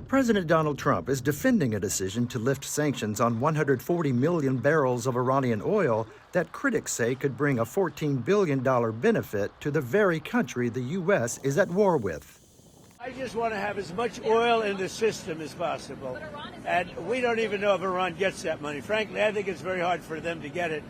President Donald Trump is defending a decision to lift sanctions on 140 million barrels of Iranian oil that critics say could bring a $14 billion benefit to the very country the U.S. is at war with. I just want to have as much oil in the system as possible. And we don't even know if Iran gets that money. Frankly, I think it's very hard for them to get it.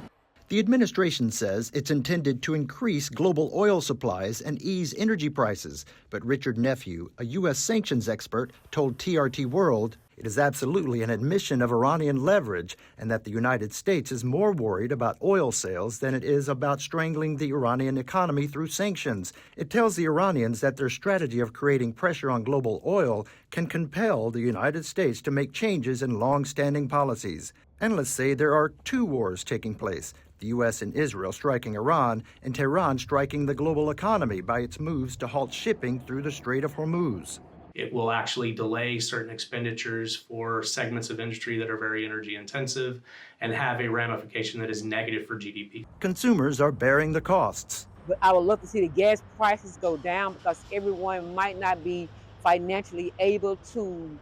The administration says it's intended to increase global oil supplies and ease energy prices. But Richard Nephew, a U.S. sanctions expert, told TRT World it is absolutely an admission of Iranian leverage and that the United States is more worried about oil sales than it is about strangling the Iranian economy through sanctions. It tells the Iranians that their strategy of creating pressure on global oil can compel the United States to make changes in long-standing policies. Analysts say there are two wars taking place. The U.S. and Israel striking Iran, and Tehran striking the global economy by its moves to halt shipping through the Strait of Hormuz. It will actually delay certain expenditures for segments of industry that are very energy intensive and have a ramification that is negative for GDP. Consumers are bearing the costs. But I would love to see the gas prices go down because everyone might not be financially able to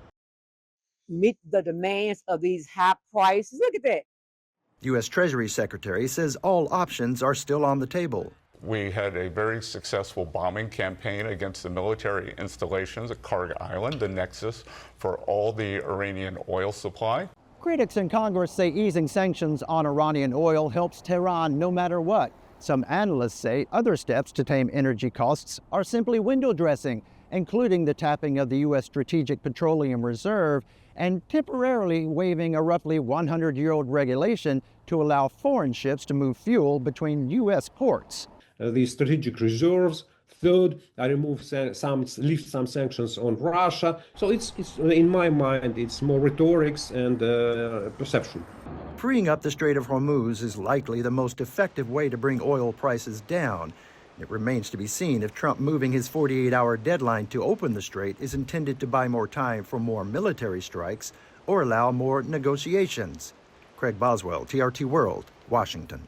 meet the demands of these high prices. Look at that. U.S. Treasury Secretary says all options are still on the table. We had a very successful bombing campaign against the military installations at Karg Island, the nexus for all the Iranian oil supply. Critics in Congress say easing sanctions on Iranian oil helps Tehran no matter what. Some analysts say other steps to tame energy costs are simply window dressing, including the tapping of the U.S. Strategic Petroleum Reserve and temporarily waiving a roughly 100-year-old regulation to allow foreign ships to move fuel between U.S. ports. The strategic reserves. Third, I lift some sanctions on Russia. So it's in my mind, it's more rhetorics and perception. Freeing up the Strait of Hormuz is likely the most effective way to bring oil prices down. It remains to be seen if Trump moving his 48-hour deadline to open the strait is intended to buy more time for more military strikes or allow more negotiations. Craig Boswell, TRT World, Washington.